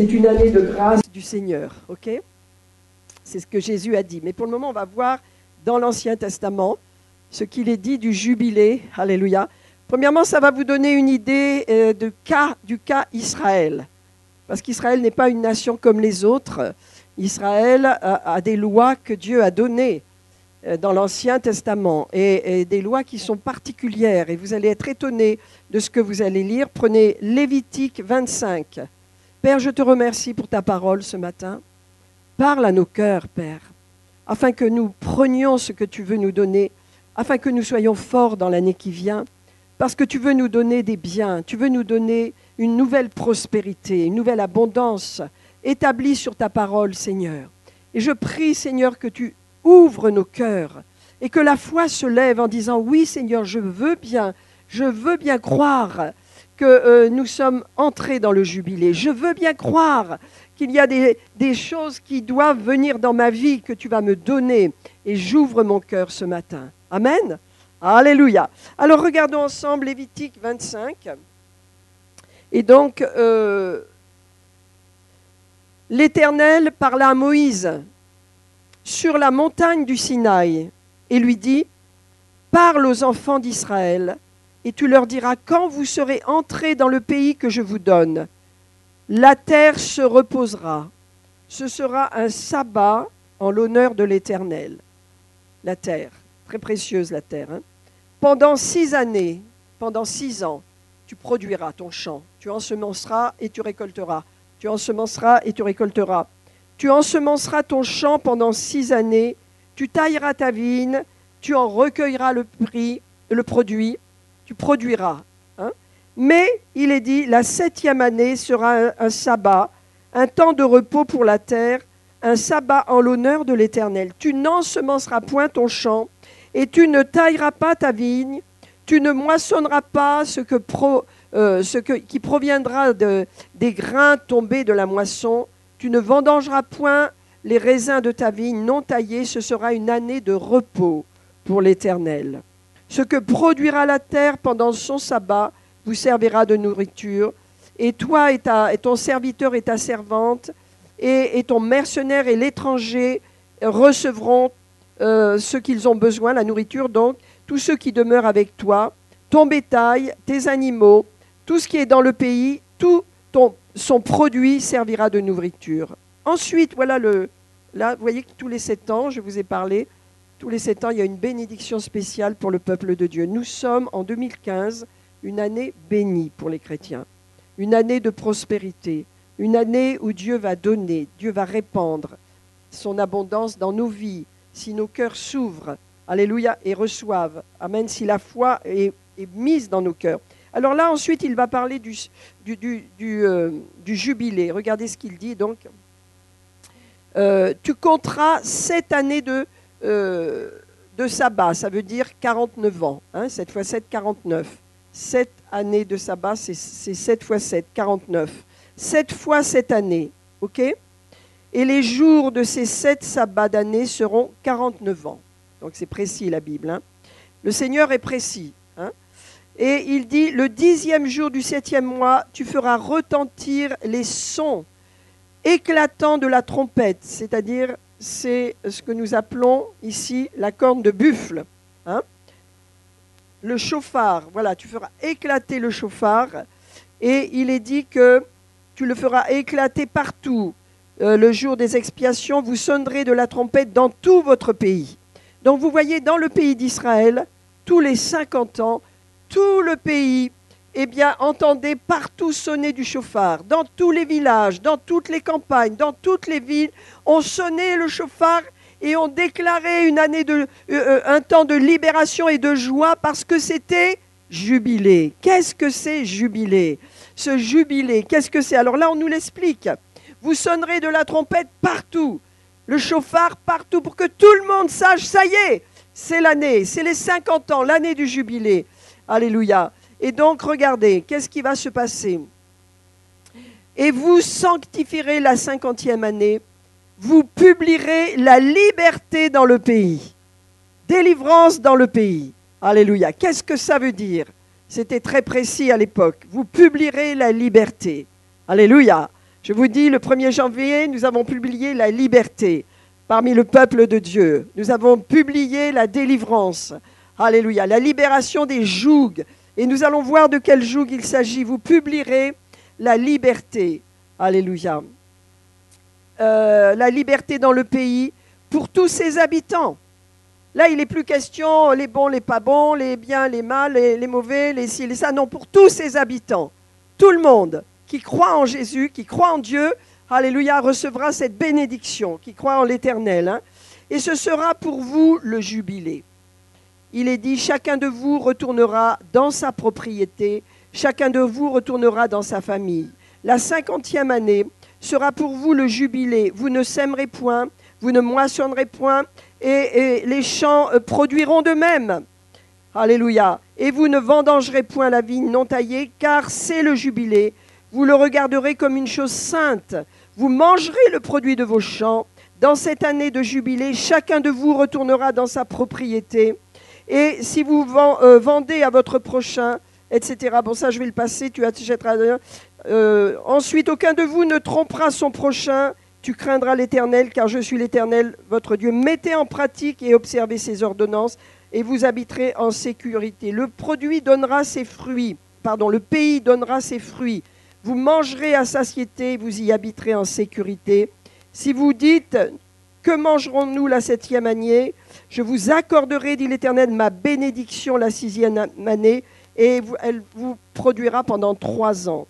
C'est une année de grâce du Seigneur, ok? C'est ce que Jésus a dit. Mais pour le moment, on va voir dans l'Ancien Testament ce qu'il est dit du jubilé. Alléluia. Premièrement, ça va vous donner une idée du cas Israël. Parce qu'Israël n'est pas une nation comme les autres. Israël a des lois que Dieu a données dans l'Ancien Testament et des lois qui sont particulières. Et vous allez être étonnés de ce que vous allez lire. Prenez Lévitique 25. Père, je te remercie pour ta parole ce matin. Parle à nos cœurs, Père, afin que nous prenions ce que tu veux nous donner, afin que nous soyons forts dans l'année qui vient, parce que tu veux nous donner des biens, tu veux nous donner une nouvelle prospérité, une nouvelle abondance établie sur ta parole, Seigneur. Et je prie, Seigneur, que tu ouvres nos cœurs et que la foi se lève en disant, oui, Seigneur, je veux bien croire que nous sommes entrés dans le jubilé. Je veux bien croire qu'il y a des choses qui doivent venir dans ma vie, que tu vas me donner. Et j'ouvre mon cœur ce matin. Amen. Alléluia. Alors regardons ensemble Lévitique 25. Et donc, l'Éternel parla à Moïse sur la montagne du Sinaï et lui dit, parle aux enfants d'Israël et tu leur diras, quand vous serez entrés dans le pays que je vous donne, la terre se reposera. Ce sera un sabbat en l'honneur de l'Éternel. La terre, très précieuse la terre. Hein. Pendant 6 années, pendant 6 ans, tu produiras ton champ. Tu ensemenceras et tu récolteras. Tu ensemenceras et tu récolteras. Tu ensemenceras ton champ pendant 6 années. Tu tailleras ta vigne. Tu en recueilleras le produit. Tu produiras. Hein. Mais, il est dit, la 7e année sera un sabbat, un temps de repos pour la terre, un sabbat en l'honneur de l'Éternel. Tu n'ensemenceras point ton champ, et tu ne tailleras pas ta vigne, tu ne moissonneras pas qui proviendra des grains tombés de la moisson, tu ne vendangeras point les raisins de ta vigne non taillés, ce sera une année de repos pour l'Éternel. Ce que produira la terre pendant son sabbat vous servira de nourriture, et toi et ton serviteur et ta servante, et ton mercenaire et l'étranger recevront ce qu'ils ont besoin, la nourriture donc, tous ceux qui demeurent avec toi, ton bétail, tes animaux, tout ce qui est dans le pays, tout son produit servira de nourriture. Ensuite, voilà là, vous voyez que tous les 7 ans, je vous ai parlé, tous les 7 ans, il y a une bénédiction spéciale pour le peuple de Dieu. Nous sommes en 2015, une année bénie pour les chrétiens, une année de prospérité, une année où Dieu va donner, Dieu va répandre son abondance dans nos vies, si nos cœurs s'ouvrent, alléluia, et reçoivent, amen, si la foi est mise dans nos cœurs. Alors là, ensuite, il va parler du jubilé. Regardez ce qu'il dit, donc. Tu compteras 7 années de sabbat, ça veut dire 49 ans, hein, 7 fois 7, 49. 7 années de sabbat, c'est 7 fois 7, 49. 7 fois 7 années, ok? Et les jours de ces 7 sabbats d'année seront 49 ans. Donc c'est précis la Bible. Hein. Le Seigneur est précis. Hein. Et il dit, le 10e jour du 7e mois, tu feras retentir les sons éclatants de la trompette, c'est-à-dire c'est ce que nous appelons ici la corne de buffle. Hein. Le chauffard, voilà, tu feras éclater le chauffard et il est dit que tu le feras éclater partout. Le jour des expiations, vous sonnerez de la trompette dans tout votre pays. Donc vous voyez, dans le pays d'Israël, tous les 50 ans, tout le pays, eh bien, entendez partout sonner du chauffard. Dans tous les villages, dans toutes les campagnes, dans toutes les villes, on sonnait le chauffard et on déclarait une année un temps de libération et de joie parce que c'était jubilé. Qu'est-ce que c'est jubilé? Ce jubilé, qu'est-ce que c'est? Alors là, on nous l'explique. Vous sonnerez de la trompette partout, le chauffard partout, pour que tout le monde sache, ça y est, c'est l'année, c'est les 50 ans, l'année du jubilé. Alléluia. Et donc, regardez, qu'est-ce qui va se passer? Et vous sanctifierez la 50e année, vous publierez la liberté dans le pays, délivrance dans le pays. Alléluia. Qu'est-ce que ça veut dire? C'était très précis à l'époque. Vous publierez la liberté. Alléluia. Je vous dis, le 1er janvier, nous avons publié la liberté parmi le peuple de Dieu. Nous avons publié la délivrance. Alléluia. La libération des jougs. Et nous allons voir de quel joug il s'agit. Vous publierez la liberté. Alléluia. La liberté dans le pays pour tous ses habitants. Là, il n'est plus question les bons, les pas bons, les biens, les mal, les mauvais, les ci, les ça. Non, pour tous ses habitants. Tout le monde qui croit en Jésus, qui croit en Dieu, alléluia, recevra cette bénédiction, qui croit en l'Éternel. Hein. Et ce sera pour vous le jubilé. Il est dit, chacun de vous retournera dans sa propriété, chacun de vous retournera dans sa famille. La 50e année sera pour vous le jubilé. Vous ne sèmerez point, vous ne moissonnerez point, et les champs produiront de même. Alléluia. Et vous ne vendangerez point la vigne non taillée, car c'est le jubilé. Vous le regarderez comme une chose sainte. Vous mangerez le produit de vos champs. Dans cette année de jubilé, chacun de vous retournera dans sa propriété. Et si vous vendez à votre prochain, etc. Bon, ça, je vais le passer, tu achèteras. Ensuite, aucun de vous ne trompera son prochain. Tu craindras l'Éternel, car je suis l'Éternel, votre Dieu. Mettez en pratique et observez ces ordonnances, et vous habiterez en sécurité. Le produit donnera ses fruits. Le pays donnera ses fruits. Vous mangerez à satiété, vous y habiterez en sécurité. Si vous dites, que mangerons-nous la 7e année? Je vous accorderai, dit l'Éternel, ma bénédiction la 6e année, et elle vous produira pendant 3 ans.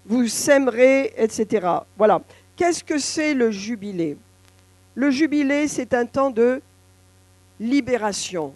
Vous sèmerez, etc. Voilà. Qu'est-ce que c'est le jubilé? Le jubilé, c'est un temps de libération,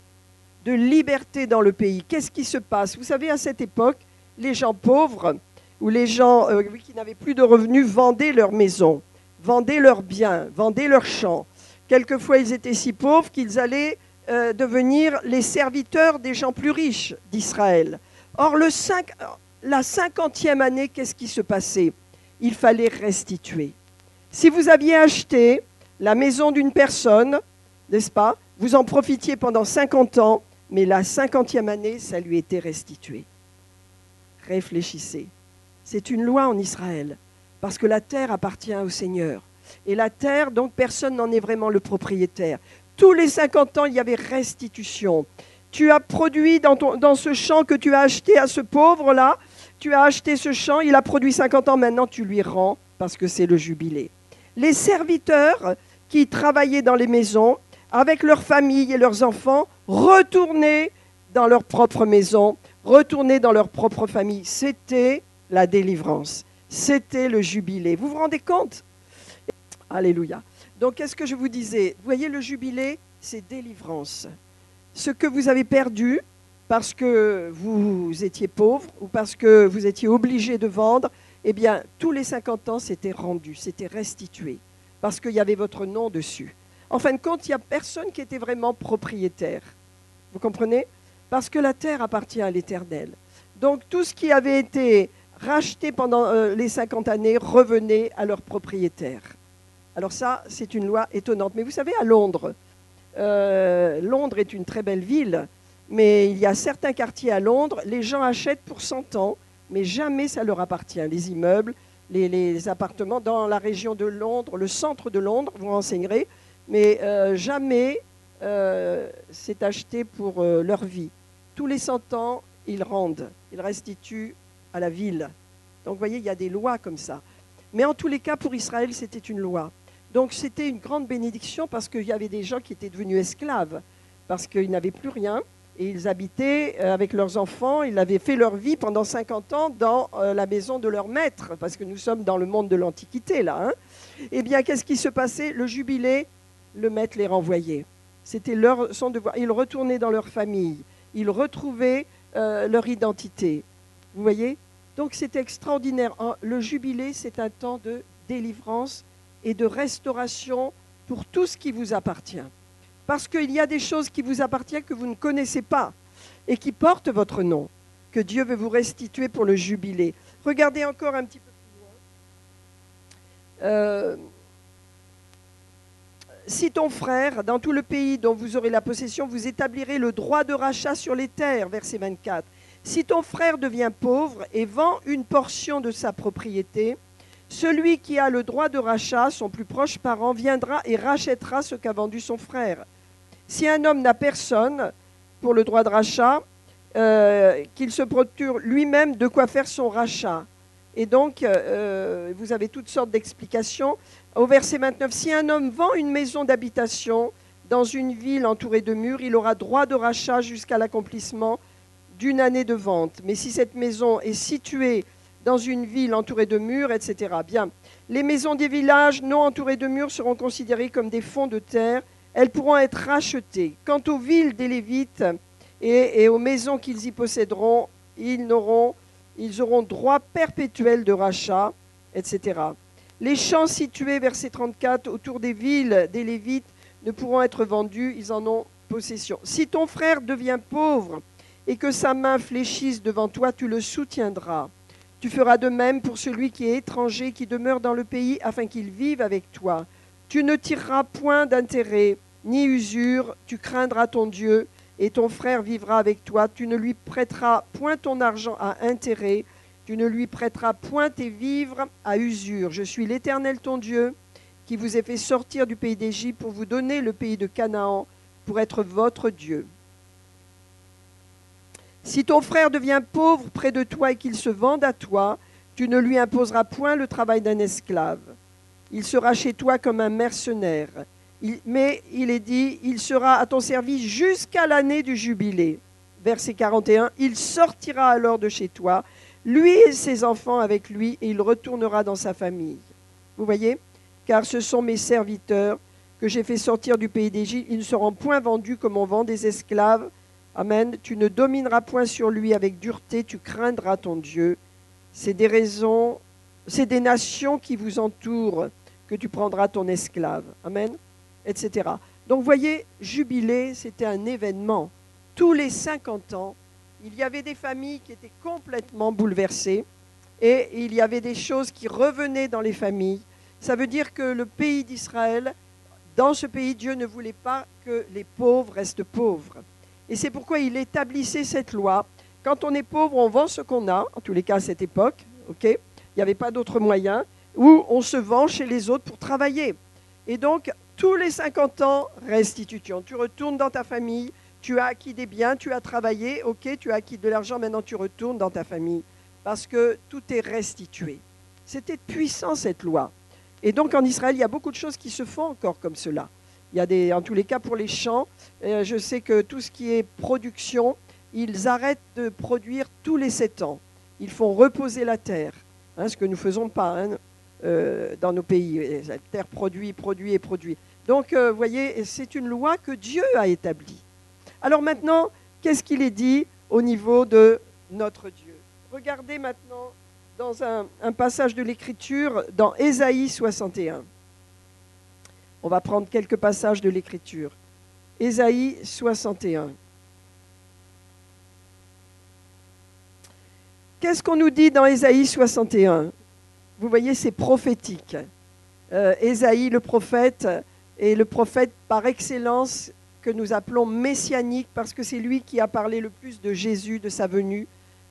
de liberté dans le pays. Qu'est-ce qui se passe? Vous savez, à cette époque, les gens pauvres ou les gens qui n'avaient plus de revenus vendaient leurs maisons, vendaient leurs biens, vendaient leurs champs. Quelquefois, ils étaient si pauvres qu'ils allaient devenir les serviteurs des gens plus riches d'Israël. Or, la 50e année, qu'est-ce qui se passait? Il fallait restituer. Si vous aviez acheté la maison d'une personne, n'est-ce pas? Vous en profitiez pendant 50 ans, mais la 50e année, ça lui était restitué. Réfléchissez. C'est une loi en Israël, parce que la terre appartient au Seigneur. Et la terre, donc, personne n'en est vraiment le propriétaire. Tous les 50 ans, il y avait restitution. Tu as produit dans ce champ que tu as acheté à ce pauvre-là, tu as acheté ce champ, il a produit 50 ans, maintenant tu lui rends, parce que c'est le jubilé. Les serviteurs qui travaillaient dans les maisons, avec leurs familles et leurs enfants, retournaient dans leur propre maison, retournaient dans leur propre famille. C'était la délivrance. C'était le jubilé. Vous vous rendez compte? Alléluia. Donc, qu'est-ce que je vous disais? Vous voyez, le jubilé, c'est délivrance. Ce que vous avez perdu parce que vous étiez pauvre ou parce que vous étiez obligé de vendre, eh bien, tous les 50 ans, c'était rendu, c'était restitué, parce qu'il y avait votre nom dessus. En fin de compte, il n'y a personne qui était vraiment propriétaire. Vous comprenez? Parce que la terre appartient à l'Éternel. Donc, tout ce qui avait été racheté pendant les 50 années revenait à leur propriétaire. Alors ça, c'est une loi étonnante. Mais vous savez, à Londres, Londres est une très belle ville, mais il y a certains quartiers à Londres, les gens achètent pour 100 ans, mais jamais ça leur appartient. Les immeubles, les appartements dans la région de Londres, le centre de Londres, vous renseignerez, mais jamais c'est acheté pour leur vie. Tous les 100 ans, ils rendent, ils restituent à la ville. Donc vous voyez, il y a des lois comme ça. Mais en tous les cas, pour Israël, c'était une loi. Donc c'était une grande bénédiction parce qu'il y avait des gens qui étaient devenus esclaves, parce qu'ils n'avaient plus rien, et ils habitaient avec leurs enfants, ils avaient fait leur vie pendant 50 ans dans la maison de leur maître, parce que nous sommes dans le monde de l'Antiquité, là. Hein. Eh bien, qu'est-ce qui se passait? Le jubilé, le maître les renvoyait. C'était son devoir. Ils retournaient dans leur famille, ils retrouvaient leur identité. Vous voyez? Donc c'est extraordinaire. Le jubilé, c'est un temps de délivrance et de restauration pour tout ce qui vous appartient. Parce qu'il y a des choses qui vous appartiennent que vous ne connaissez pas et qui portent votre nom, que Dieu veut vous restituer pour le jubilé. Regardez encore un petit peu plus loin. Si ton frère, dans tout le pays dont vous aurez la possession, vous établirez le droit de rachat sur les terres, verset 24. Si ton frère devient pauvre et vend une portion de sa propriété, Celui qui a le droit de rachat, son plus proche parent, viendra et rachètera ce qu'a vendu son frère. Si un homme n'a personne pour le droit de rachat, qu'il se procure lui-même de quoi faire son rachat. Et donc, vous avez toutes sortes d'explications. Au verset 29, si un homme vend une maison d'habitation dans une ville entourée de murs, il aura droit de rachat jusqu'à l'accomplissement d'une année de vente. Mais si cette maison est située dans une ville entourée de murs, etc. Bien, les maisons des villages non entourés de murs seront considérées comme des fonds de terre. Elles pourront être rachetées. Quant aux villes des Lévites et aux maisons qu'ils y posséderont, ils auront droit perpétuel de rachat, etc. Les champs situés, verset 34, autour des villes des Lévites ne pourront être vendus, ils en ont possession. Si ton frère devient pauvre et que sa main fléchisse devant toi, tu le soutiendras. Tu feras de même pour celui qui est étranger, qui demeure dans le pays, afin qu'il vive avec toi. Tu ne tireras point d'intérêt, ni usure, tu craindras ton Dieu, et ton frère vivra avec toi. Tu ne lui prêteras point ton argent à intérêt, tu ne lui prêteras point tes vivres à usure. Je suis l'Éternel ton Dieu, qui vous ai fait sortir du pays d'Égypte pour vous donner le pays de Canaan, pour être votre Dieu. Si ton frère devient pauvre près de toi et qu'il se vende à toi, tu ne lui imposeras point le travail d'un esclave. Il sera chez toi comme un mercenaire. Mais il est dit, il sera à ton service jusqu'à l'année du jubilé. Verset 41, il sortira alors de chez toi, lui et ses enfants avec lui, et il retournera dans sa famille. Vous voyez ? Car ce sont mes serviteurs que j'ai fait sortir du pays d'Égypte. Ils ne seront point vendus comme on vend des esclaves. Amen. Tu ne domineras point sur lui avec dureté, tu craindras ton Dieu. C'est des nations qui vous entourent que tu prendras ton esclave. Amen. Etc. Donc vous voyez, Jubilé, c'était un événement. Tous les 50 ans, il y avait des familles qui étaient complètement bouleversées et il y avait des choses qui revenaient dans les familles. Ça veut dire que le pays d'Israël, dans ce pays, Dieu ne voulait pas que les pauvres restent pauvres. Et c'est pourquoi il établissait cette loi. Quand on est pauvre, on vend ce qu'on a, en tous les cas à cette époque, okay. Il n'y avait pas d'autre moyen, ou on se vend chez les autres pour travailler. Et donc, tous les 50 ans, restitution. Tu retournes dans ta famille, tu as acquis des biens, tu as travaillé, ok, tu as acquis de l'argent, maintenant tu retournes dans ta famille. Parce que tout est restitué. C'était puissant cette loi. Et donc en Israël, il y a beaucoup de choses qui se font encore comme cela. Il y a en tous les cas pour les champs, je sais que tout ce qui est production, ils arrêtent de produire tous les 7 ans. Ils font reposer la terre, ce que nous ne faisons pas dans nos pays. La terre produit. Donc, vous voyez, c'est une loi que Dieu a établie. Alors maintenant, qu'est-ce qu'il est dit au niveau de notre Dieu ? Regardez maintenant dans un passage de l'Écriture, dans Ésaïe 61. On va prendre quelques passages de l'Écriture. Ésaïe 61. Qu'est-ce qu'on nous dit dans Ésaïe 61 ? Vous voyez, c'est prophétique. Ésaïe, le prophète, est le prophète par excellence que nous appelons messianique, parce que c'est lui qui a parlé le plus de Jésus, de sa venue.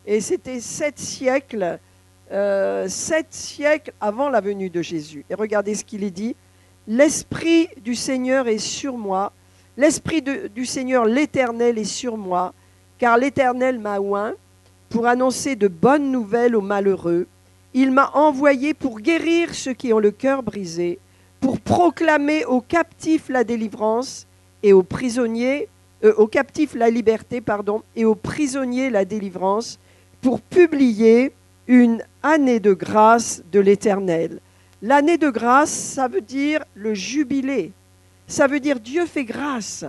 Et c'était 7 siècles avant la venue de Jésus. Et regardez ce qu'il est dit. L'Esprit du Seigneur est sur moi. L'Esprit du Seigneur, l'Éternel, est sur moi, car l'Éternel m'a oint pour annoncer de bonnes nouvelles aux malheureux. Il m'a envoyé pour guérir ceux qui ont le cœur brisé, pour proclamer aux captifs la délivrance et aux prisonniers, aux captifs la liberté, et aux prisonniers la délivrance, pour publier une année de grâce de l'Éternel. L'année de grâce, ça veut dire le jubilé. Ça veut dire Dieu fait grâce.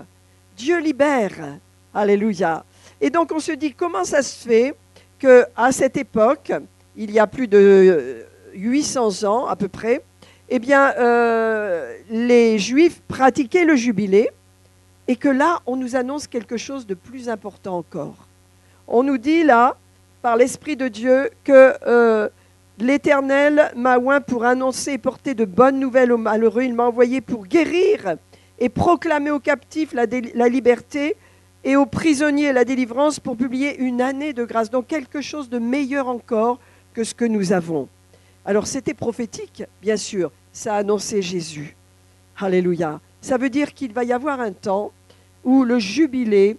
Dieu libère. Alléluia. Et donc on se dit, comment ça se fait qu'à cette époque, il y a plus de 800 ans à peu près, eh bien, les Juifs pratiquaient le jubilé et que là, on nous annonce quelque chose de plus important encore. On nous dit là, par l'Esprit de Dieu, que l'Éternel m'a oint pour annoncer et porter de bonnes nouvelles aux malheureux. Il m'a envoyé pour guérir et proclamer aux captifs la liberté et aux prisonniers la délivrance, pour publier une année de grâce. Donc quelque chose de meilleur encore que ce que nous avons. Alors c'était prophétique, bien sûr, ça annonçait Jésus. Alléluia. Ça veut dire qu'il va y avoir un temps où le jubilé,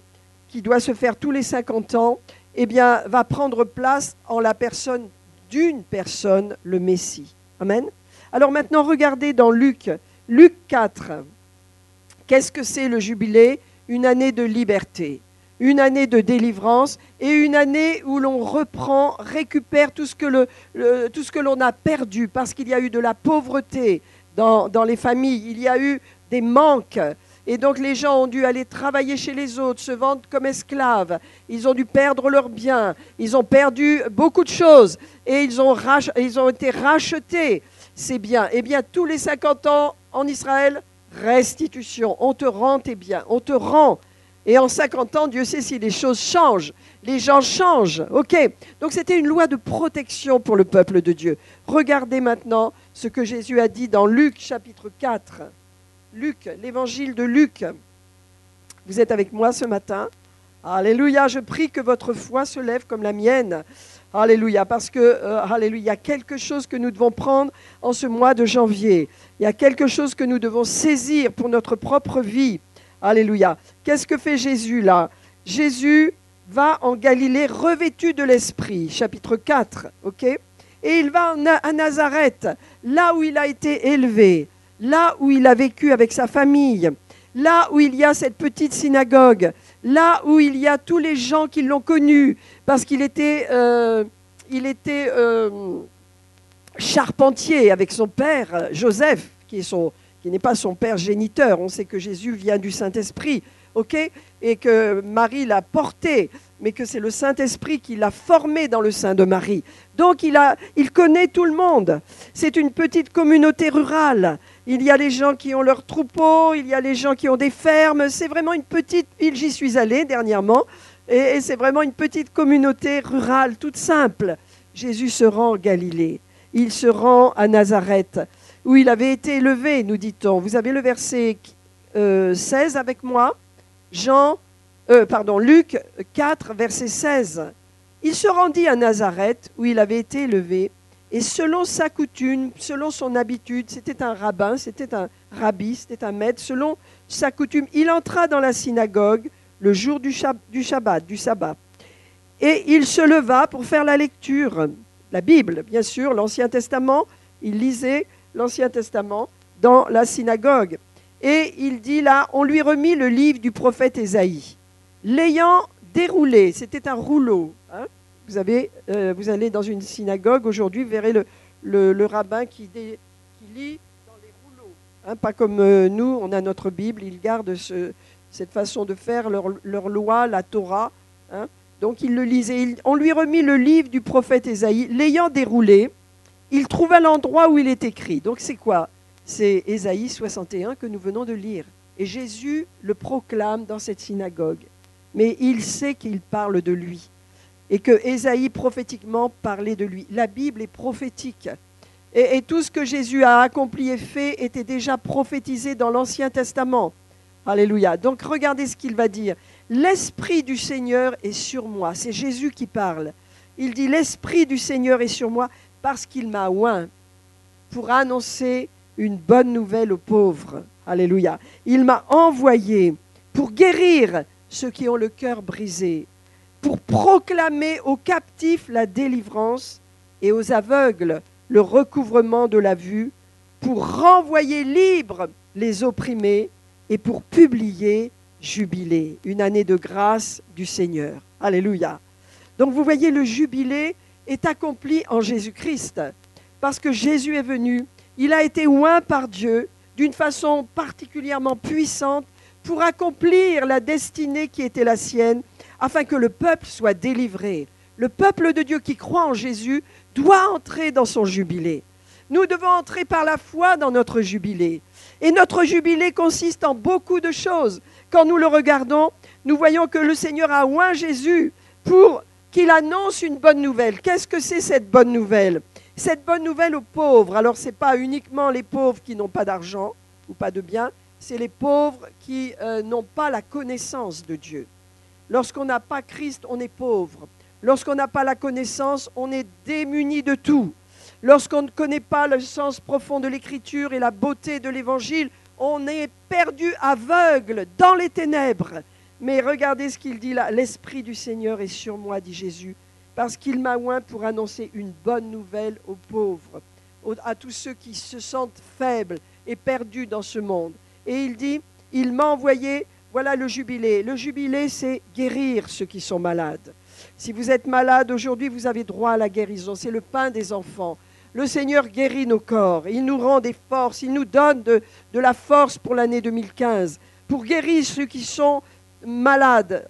qui doit se faire tous les 50 ans, eh bien, va prendre place en la personne d'une personne, le Messie. Amen. Alors maintenant, regardez dans Luc 4. Qu'est-ce que c'est le jubilé? Une année de liberté, une année de délivrance et une année où l'on reprend, récupère tout ce que l'on a perdu parce qu'il y a eu de la pauvreté dans les familles, il y a eu des manques. Et donc les gens ont dû aller travailler chez les autres, se vendre comme esclaves. Ils ont dû perdre leurs biens. Ils ont perdu beaucoup de choses. Et ils ont été rachetés, ces biens. Eh bien, tous les 50 ans en Israël, restitution. On te rend tes biens. On te rend. Et en 50 ans, Dieu sait si les choses changent. Les gens changent. OK. Donc c'était une loi de protection pour le peuple de Dieu. Regardez maintenant ce que Jésus a dit dans Luc chapitre 4. Luc, l'évangile de Luc. Vous êtes avec moi ce matin? Alléluia, je prie que votre foi se lève comme la mienne. Alléluia, parce que, alléluia, il y a quelque chose que nous devons prendre en ce mois de janvier. Il y a quelque chose que nous devons saisir pour notre propre vie. Alléluia. Qu'est-ce que fait Jésus là? Jésus va en Galilée revêtu de l'Esprit, chapitre 4, ok? Et il va à Nazareth, là où il a été élevé. Là où il a vécu avec sa famille, là où il y a cette petite synagogue, là où il y a tous les gens qui l'ont connu, parce qu'il était, charpentier avec son père Joseph, qui n'est pas son père géniteur. On sait que Jésus vient du Saint-Esprit, ok, et que Marie l'a porté, mais que c'est le Saint-Esprit qui l'a formé dans le sein de Marie. Donc il connaît tout le monde. C'est une petite communauté rurale. Il y a les gens qui ont leurs troupeaux, il y a les gens qui ont des fermes. C'est vraiment une petite île, j'y suis allée dernièrement, et c'est vraiment une petite communauté rurale, toute simple. Jésus se rend en Galilée, il se rend à Nazareth, où il avait été élevé, nous dit-on. Vous avez le verset 16 avec moi, Luc 4, verset 16. Il se rendit à Nazareth, où il avait été élevé, et selon sa coutume, selon son habitude, c'était un rabbin, c'était un rabbi, c'était un maître, selon sa coutume, il entra dans la synagogue le jour du sabbat. Et il se leva pour faire la lecture, la Bible, bien sûr, l'Ancien Testament. Il lisait l'Ancien Testament dans la synagogue. Et il dit là, on lui remit le livre du prophète Ésaïe. L'ayant déroulé, c'était un rouleau, hein. Vous allez dans une synagogue aujourd'hui, vous verrez le rabbin qui lit dans les rouleaux. Hein, pas comme nous, on a notre Bible, ils gardent cette façon de faire, leur loi, la Torah. Hein. Donc il le lisait. On lui remit le livre du prophète Ésaïe. L'ayant déroulé, il trouva l'endroit où il est écrit. Donc c'est quoi? C'est Ésaïe 61 que nous venons de lire. Et Jésus le proclame dans cette synagogue. Mais il sait qu'il parle de lui. Et que Ésaïe prophétiquement parlait de lui. La Bible est prophétique. Et tout ce que Jésus a accompli et fait était déjà prophétisé dans l'Ancien Testament. Alléluia. Donc regardez ce qu'il va dire. L'Esprit du Seigneur est sur moi. C'est Jésus qui parle. Il dit, l'Esprit du Seigneur est sur moi parce qu'il m'a oint pour annoncer une bonne nouvelle aux pauvres. Alléluia. Il m'a envoyé pour guérir ceux qui ont le cœur brisé, pour proclamer aux captifs la délivrance et aux aveugles le recouvrement de la vue, pour renvoyer libres les opprimés et pour publier jubilé, une année de grâce du Seigneur. Alléluia. Donc vous voyez, le jubilé est accompli en Jésus-Christ, parce que Jésus est venu, il a été oint par Dieu d'une façon particulièrement puissante pour accomplir la destinée qui était la sienne, afin que le peuple soit délivré. Le peuple de Dieu qui croit en Jésus doit entrer dans son jubilé. Nous devons entrer par la foi dans notre jubilé. Et notre jubilé consiste en beaucoup de choses. Quand nous le regardons, nous voyons que le Seigneur a oint Jésus pour qu'il annonce une bonne nouvelle. Qu'est-ce que c'est cette bonne nouvelle? Cette bonne nouvelle aux pauvres. Alors ce n'est pas uniquement les pauvres qui n'ont pas d'argent ou pas de biens, c'est les pauvres qui n'ont pas la connaissance de Dieu. Lorsqu'on n'a pas Christ, on est pauvre. Lorsqu'on n'a pas la connaissance, on est démuni de tout. Lorsqu'on ne connaît pas le sens profond de l'Écriture et la beauté de l'Évangile, on est perdu, aveugle, dans les ténèbres. Mais regardez ce qu'il dit là. L'Esprit du Seigneur est sur moi, dit Jésus, parce qu'il m'a oint pour annoncer une bonne nouvelle aux pauvres, à tous ceux qui se sentent faibles et perdus dans ce monde. Et il dit, il m'a envoyé, voilà le jubilé. Le jubilé, c'est guérir ceux qui sont malades. Si vous êtes malade aujourd'hui, vous avez droit à la guérison. C'est le pain des enfants. Le Seigneur guérit nos corps. Il nous rend des forces. Il nous donne de la force pour l'année 2015, pour guérir ceux qui sont malades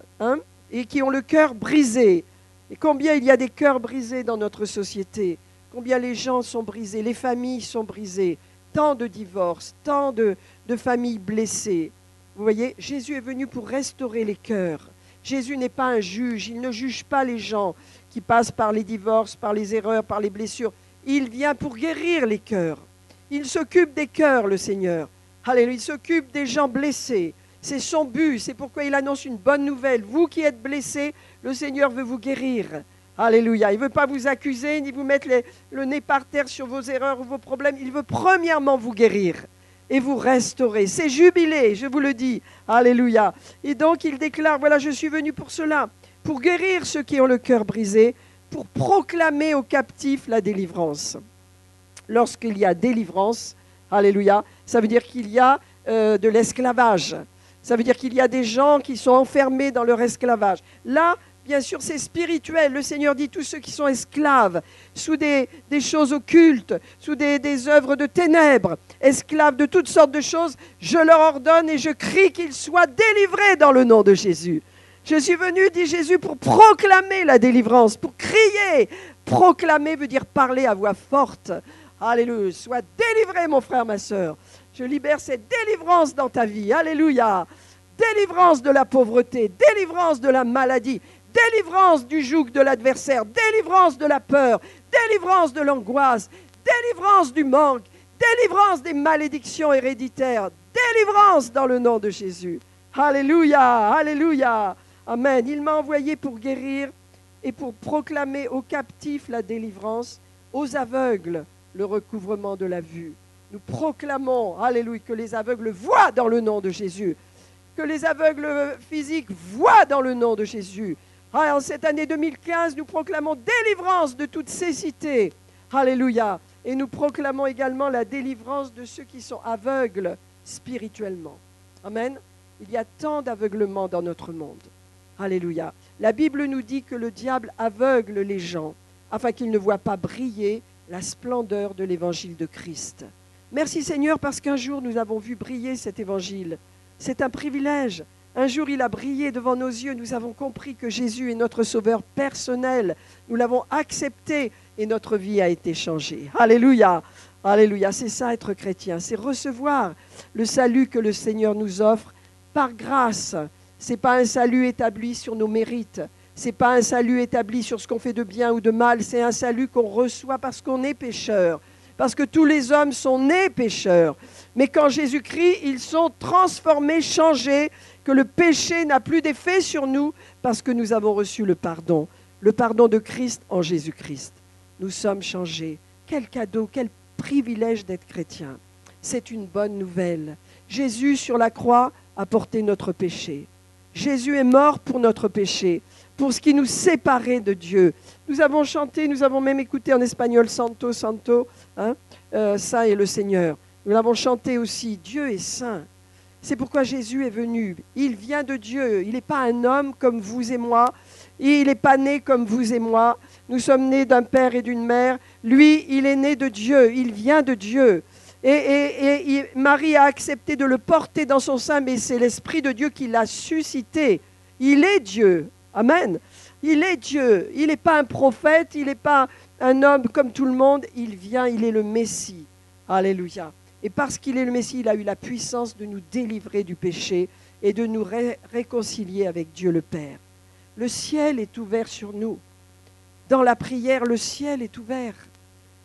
et qui ont le cœur brisé. Et combien il y a des cœurs brisés dans notre société. Combien les gens sont brisés, les familles sont brisées. Tant de divorces, tant de familles blessées. Vous voyez, Jésus est venu pour restaurer les cœurs. Jésus n'est pas un juge. Il ne juge pas les gens qui passent par les divorces, par les erreurs, par les blessures. Il vient pour guérir les cœurs. Il s'occupe des cœurs, le Seigneur. Alléluia, il s'occupe des gens blessés. C'est son but, c'est pourquoi il annonce une bonne nouvelle. Vous qui êtes blessés, le Seigneur veut vous guérir. Alléluia, il ne veut pas vous accuser, ni vous mettre le nez par terre sur vos erreurs ou vos problèmes. Il veut premièrement vous guérir et vous restaurer. C'est jubilé, je vous le dis. Alléluia. Et donc il déclare, voilà, je suis venu pour cela, pour guérir ceux qui ont le cœur brisé, pour proclamer aux captifs la délivrance. Lorsqu'il y a délivrance, alléluia, ça veut dire qu'il y a de l'esclavage. Ça veut dire qu'il y a des gens qui sont enfermés dans leur esclavage. Là, bien sûr, c'est spirituel. Le Seigneur dit tous ceux qui sont esclaves, sous des choses occultes, sous des œuvres de ténèbres, esclaves de toutes sortes de choses, je leur ordonne et je crie qu'ils soient délivrés dans le nom de Jésus. Je suis venu, dit Jésus, pour proclamer la délivrance, pour crier. Proclamer veut dire parler à voix forte. Alléluia. Sois délivré, mon frère, ma soeur. Je libère cette délivrance dans ta vie. Alléluia. Délivrance de la pauvreté, délivrance de la maladie, délivrance du joug de l'adversaire, délivrance de la peur, délivrance de l'angoisse, délivrance du manque, délivrance des malédictions héréditaires, délivrance dans le nom de Jésus. Alléluia, alléluia. Amen. Il m'a envoyé pour guérir et pour proclamer aux captifs la délivrance, aux aveugles le recouvrement de la vue. Nous proclamons, alléluia, que les aveugles voient dans le nom de Jésus, que les aveugles physiques voient dans le nom de Jésus. En cette année 2015, nous proclamons délivrance de toute cécité. Alléluia. Et nous proclamons également la délivrance de ceux qui sont aveugles spirituellement. Amen. Il y a tant d'aveuglement dans notre monde. Alléluia. La Bible nous dit que le diable aveugle les gens afin qu'ils ne voient pas briller la splendeur de l'évangile de Christ. Merci Seigneur parce qu'un jour nous avons vu briller cet évangile. C'est un privilège. Un jour il a brillé devant nos yeux. Nous avons compris que Jésus est notre sauveur personnel. Nous l'avons accepté et notre vie a été changée. Alléluia. Alléluia. C'est ça être chrétien. C'est recevoir le salut que le Seigneur nous offre par grâce. Ce n'est pas un salut établi sur nos mérites. Ce n'est pas un salut établi sur ce qu'on fait de bien ou de mal. C'est un salut qu'on reçoit parce qu'on est pécheur. Parce que tous les hommes sont nés pécheurs. Mais quand Jésus-Christ, ils sont transformés, changés, que le péché n'a plus d'effet sur nous parce que nous avons reçu le pardon de Christ en Jésus-Christ. Nous sommes changés. Quel cadeau, quel privilège d'être chrétien. C'est une bonne nouvelle. Jésus sur la croix a porté notre péché. Jésus est mort pour notre péché, pour ce qui nous séparait de Dieu. Nous avons chanté, nous avons même écouté en espagnol « Santo, Santo », Saint est le Seigneur. Nous l'avons chanté aussi, Dieu est saint. C'est pourquoi Jésus est venu. Il vient de Dieu. Il n'est pas un homme comme vous et moi. Il n'est pas né comme vous et moi. Nous sommes nés d'un père et d'une mère. Lui, il est né de Dieu. Il vient de Dieu. Et Marie a accepté de le porter dans son sein, mais c'est l'Esprit de Dieu qui l'a suscité. Il est Dieu. Amen. Il est Dieu. Il n'est pas un prophète. Il n'est pas un homme comme tout le monde. Il vient, il est le Messie. Alléluia. Et parce qu'il est le Messie, il a eu la puissance de nous délivrer du péché et de nous réconcilier avec Dieu le Père. Le ciel est ouvert sur nous. Dans la prière, le ciel est ouvert.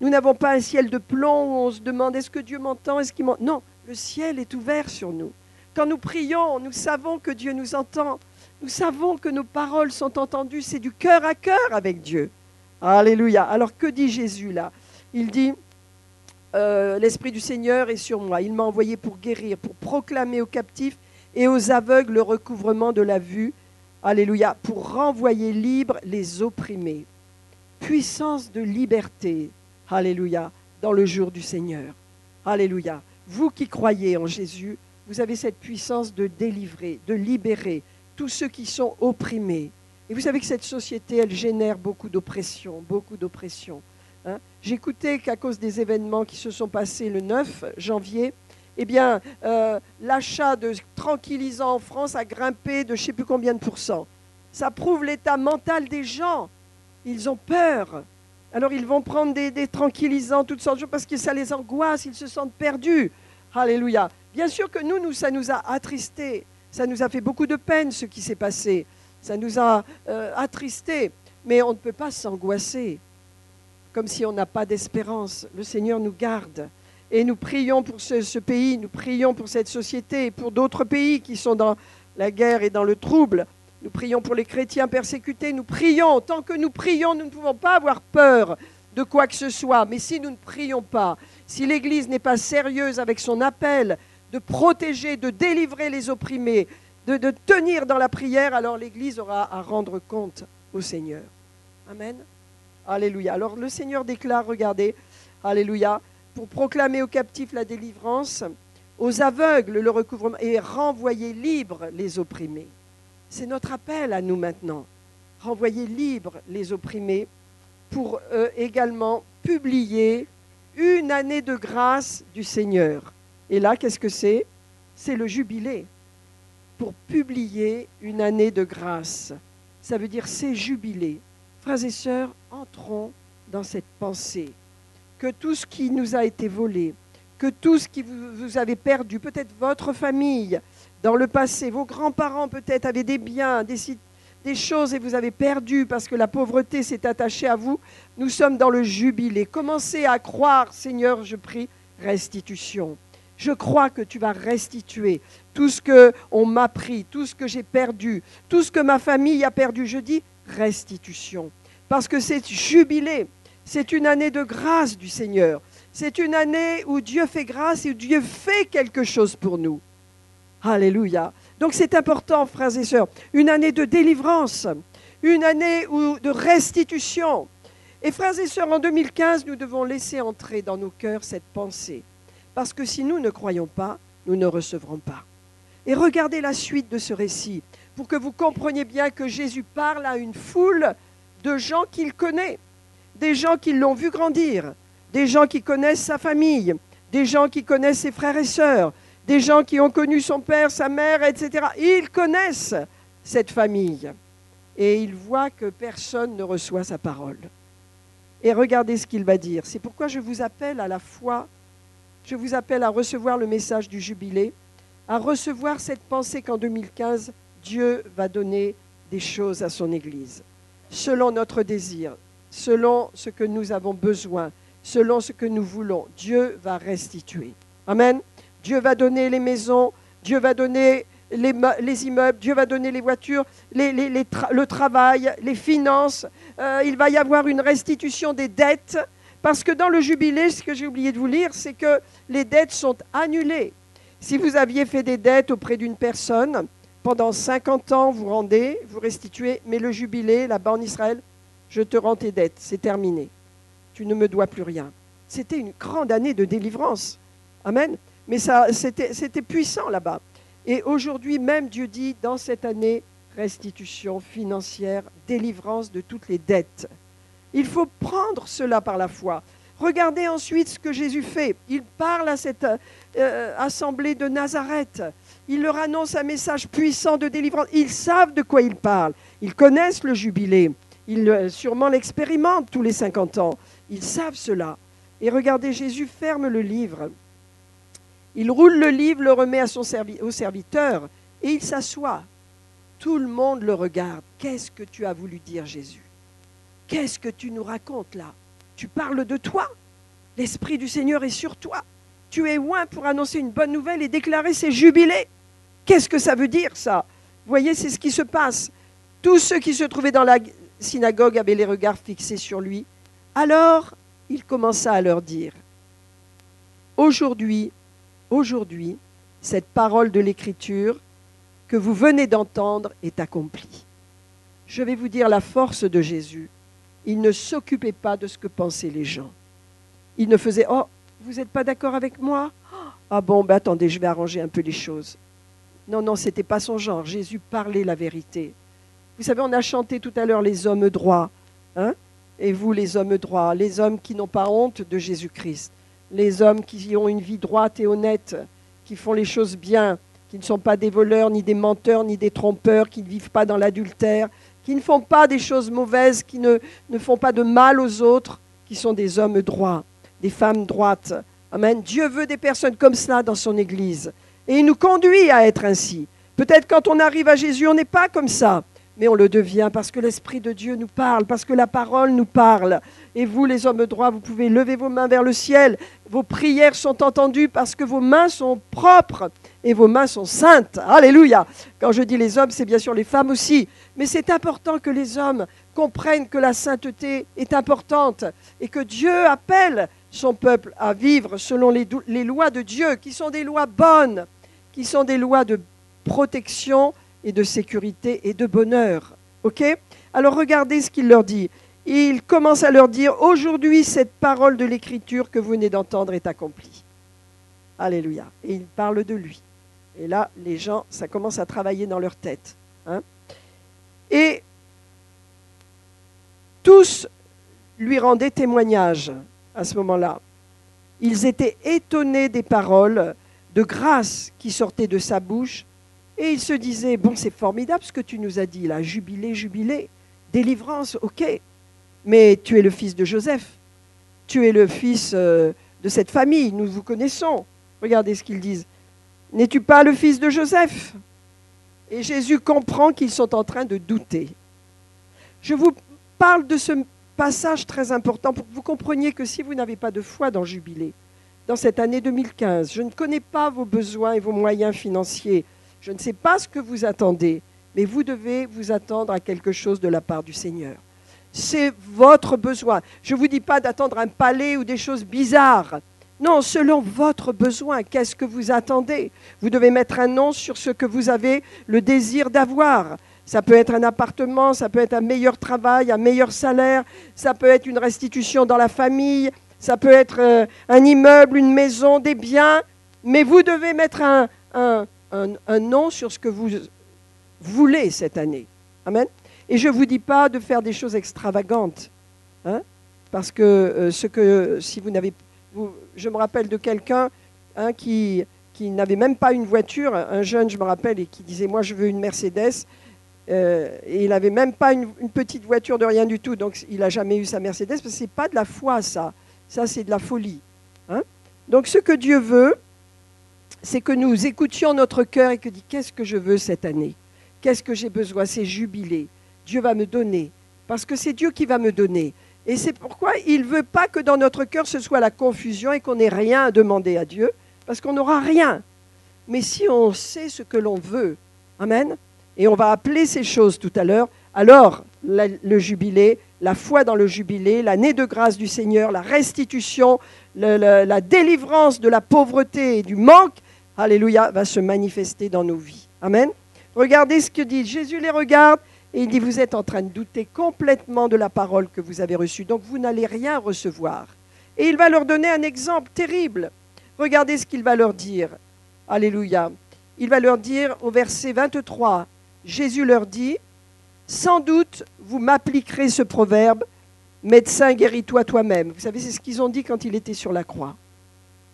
Nous n'avons pas un ciel de plomb où on se demande est-ce que Dieu m'entend, est-ce qu'il m'entend. Non, le ciel est ouvert sur nous. Quand nous prions, nous savons que Dieu nous entend. Nous savons que nos paroles sont entendues. C'est du cœur à cœur avec Dieu. Alléluia. Alors que dit Jésus là? Il dit, l'Esprit du Seigneur est sur moi. Il m'a envoyé pour guérir, pour proclamer aux captifs et aux aveugles le recouvrement de la vue. Alléluia. Pour renvoyer libres les opprimés. Puissance de liberté. Alléluia. Dans le jour du Seigneur. Alléluia. Vous qui croyez en Jésus, vous avez cette puissance de délivrer, de libérer tous ceux qui sont opprimés. Et vous savez que cette société, elle génère beaucoup d'oppression, beaucoup d'oppression. Hein? J'écoutais qu'à cause des événements qui se sont passés le 9 janvier, eh bien, l'achat de tranquillisants en France a grimpé de je ne sais plus combien de pourcents. Ça prouve l'état mental des gens. Ils ont peur. Alors, ils vont prendre des tranquillisants, toutes sortes de choses, parce que ça les angoisse, ils se sentent perdus. Alléluia. Bien sûr que nous, ça nous a attristés. Ça nous a fait beaucoup de peine, ce qui s'est passé. Ça nous a attristés. Mais on ne peut pas s'angoisser, comme si on n'a pas d'espérance. Le Seigneur nous garde. Et nous prions pour ce pays, nous prions pour cette société, et pour d'autres pays qui sont dans la guerre et dans le trouble. Nous prions pour les chrétiens persécutés, nous prions. Tant que nous prions, nous ne pouvons pas avoir peur de quoi que ce soit. Mais si nous ne prions pas, si l'Église n'est pas sérieuse avec son appel de protéger, de délivrer les opprimés, de tenir dans la prière, alors l'Église aura à rendre compte au Seigneur. Amen. Alléluia. Alors le Seigneur déclare, regardez, Alléluia, pour proclamer aux captifs la délivrance, aux aveugles le recouvrement et renvoyer libres les opprimés. C'est notre appel à nous maintenant. Renvoyer libres les opprimés pour également publier une année de grâce du Seigneur. Et là, qu'est-ce que c'est? C'est le jubilé. Pour publier une année de grâce. Ça veut dire c'est jubilé. Frères et sœurs, entrons dans cette pensée. Que tout ce qui nous a été volé, que tout ce qui vous avez perdu, peut-être votre famille, dans le passé, vos grands-parents peut-être avaient des biens, des choses et vous avez perdu parce que la pauvreté s'est attachée à vous. Nous sommes dans le jubilé. Commencez à croire, Seigneur, je prie, restitution. Je crois que tu vas restituer tout ce qu'on m'a pris, tout ce que j'ai perdu, tout ce que ma famille a perdu. Je dis restitution. Parce que c'est jubilé. C'est une année de grâce du Seigneur. C'est une année où Dieu fait grâce et où Dieu fait quelque chose pour nous. Alléluia. Donc c'est important, frères et sœurs. Une année de délivrance. Une année de restitution. Et frères et sœurs, en 2015, nous devons laisser entrer dans nos cœurs cette pensée. Parce que si nous ne croyons pas, nous ne recevrons pas. Et regardez la suite de ce récit, pour que vous compreniez bien que Jésus parle à une foule de gens qu'il connaît, des gens qui l'ont vu grandir, des gens qui connaissent sa famille, des gens qui connaissent ses frères et sœurs, des gens qui ont connu son père, sa mère, etc. Ils connaissent cette famille. Et ils voient que personne ne reçoit sa parole. Et regardez ce qu'il va dire. C'est pourquoi je vous appelle à la foi. Je vous appelle à recevoir le message du jubilé, à recevoir cette pensée qu'en 2015, Dieu va donner des choses à son Église, selon notre désir, selon ce que nous avons besoin, selon ce que nous voulons. Dieu va restituer. Amen. Dieu va donner les maisons, Dieu va donner les immeubles, Dieu va donner les voitures, le travail, les finances. Il va y avoir une restitution des dettes. Parce que dans le jubilé, ce que j'ai oublié de vous lire, c'est que les dettes sont annulées. Si vous aviez fait des dettes auprès d'une personne, pendant 50 ans, vous rendez, vous restituez, mais le jubilé, là-bas en Israël, je te rends tes dettes, c'est terminé. Tu ne me dois plus rien. C'était une grande année de délivrance. Amen. Mais c'était puissant là-bas. Et aujourd'hui, même Dieu dit, dans cette année, restitution financière, délivrance de toutes les dettes. Il faut prendre cela par la foi. Regardez ensuite ce que Jésus fait. Il parle à cette assemblée de Nazareth. Il leur annonce un message puissant de délivrance. Ils savent de quoi il parle. Ils connaissent le jubilé. Ils sûrement l'expérimentent tous les 50 ans. Ils savent cela. Et regardez, Jésus ferme le livre. Il roule le livre, le remet au serviteur et il s'assoit. Tout le monde le regarde. Qu'est-ce que tu as voulu dire, Jésus ? Qu'est-ce que tu nous racontes là? Tu parles de toi. L'Esprit du Seigneur est sur toi. Tu es oint pour annoncer une bonne nouvelle et déclarer ces jubilés. Qu'est-ce que ça veut dire ça? Vous voyez, c'est ce qui se passe. Tous ceux qui se trouvaient dans la synagogue avaient les regards fixés sur lui. Alors, il commença à leur dire, aujourd'hui, cette parole de l'Écriture que vous venez d'entendre est accomplie. Je vais vous dire la force de Jésus. Il ne s'occupait pas de ce que pensaient les gens. Il ne faisait « Oh, vous n'êtes pas d'accord avec moi? Ah bon, ben attendez, je vais arranger un peu les choses. » Non, non, ce n'était pas son genre. Jésus parlait la vérité. Vous savez, on a chanté tout à l'heure les hommes droits. Hein? Et vous, les hommes droits, les hommes qui n'ont pas honte de Jésus-Christ, les hommes qui ont une vie droite et honnête, qui font les choses bien, qui ne sont pas des voleurs, ni des menteurs, ni des trompeurs, qui ne vivent pas dans l'adultère, qui ne font pas des choses mauvaises, qui ne font pas de mal aux autres, qui sont des hommes droits, des femmes droites. Amen. Dieu veut des personnes comme cela dans son Église. Et il nous conduit à être ainsi. Peut-être quand on arrive à Jésus, on n'est pas comme ça. Mais on le devient parce que l'Esprit de Dieu nous parle, parce que la parole nous parle. Et vous, les hommes droits, vous pouvez lever vos mains vers le ciel. Vos prières sont entendues parce que vos mains sont propres et vos mains sont saintes. Alléluia. Quand je dis les hommes, c'est bien sûr les femmes aussi. Mais c'est important que les hommes comprennent que la sainteté est importante et que Dieu appelle son peuple à vivre selon les lois de Dieu, qui sont des lois bonnes, qui sont des lois de protection et de sécurité et de bonheur. Ok ? Alors regardez ce qu'il leur dit. Il commence à leur dire, aujourd'hui, cette parole de l'Écriture que vous venez d'entendre est accomplie. Alléluia. Et il parle de lui. Et là, les gens, ça commence à travailler dans leur tête. Hein ? Et tous lui rendaient témoignage à ce moment-là. Ils étaient étonnés des paroles de grâce qui sortaient de sa bouche. Et ils se disaient, bon, c'est formidable ce que tu nous as dit là, jubilé, jubilé, délivrance, ok, mais tu es le fils de Joseph, tu es le fils de cette famille, nous vous connaissons. Regardez ce qu'ils disent. N'es-tu pas le fils de Joseph? Et Jésus comprend qu'ils sont en train de douter. Je vous parle de ce passage très important pour que vous compreniez que si vous n'avez pas de foi dans Jubilé, dans cette année 2015, je ne connais pas vos besoins et vos moyens financiers, je ne sais pas ce que vous attendez, mais vous devez vous attendre à quelque chose de la part du Seigneur. C'est votre besoin. Je ne vous dis pas d'attendre un palais ou des choses bizarres. Non, selon votre besoin, qu'est-ce que vous attendez? Vous devez mettre un nom sur ce que vous avez le désir d'avoir. Ça peut être un appartement, ça peut être un meilleur travail, un meilleur salaire, ça peut être une restitution dans la famille, ça peut être un immeuble, une maison, des biens, mais vous devez mettre un nom sur ce que vous voulez cette année. Amen. Et je ne vous dis pas de faire des choses extravagantes, hein, parce que si vous n'avez... je me rappelle de quelqu'un qui n'avait même pas une voiture, un jeune, je me rappelle, et qui disait, moi je veux une Mercedes, et il n'avait même pas une petite voiture de rien du tout, donc il n'a jamais eu sa Mercedes, parce que ce n'est pas de la foi ça c'est de la folie. Hein. Donc ce que Dieu veut, c'est que nous écoutions notre cœur et que dit, qu'est-ce que je veux cette année? Qu'est-ce que j'ai besoin? C'est jubilé. Dieu va me donner, parce que c'est Dieu qui va me donner. Et c'est pourquoi il ne veut pas que dans notre cœur ce soit la confusion et qu'on n'ait rien à demander à Dieu, parce qu'on n'aura rien. Mais si on sait ce que l'on veut, amen, et on va appeler ces choses tout à l'heure, alors le jubilé, la foi dans le jubilé, l'année de grâce du Seigneur, la restitution, la délivrance de la pauvreté et du manque, alléluia, va se manifester dans nos vies. Amen. Regardez ce que dit Jésus, les regarde et il dit, vous êtes en train de douter complètement de la parole que vous avez reçue, donc vous n'allez rien recevoir. Et il va leur donner un exemple terrible. Regardez ce qu'il va leur dire. Alléluia. Il va leur dire au verset 23, Jésus leur dit, sans doute vous m'appliquerez ce proverbe, médecin guéris-toi toi-même. Vous savez, c'est ce qu'ils ont dit quand il était sur la croix.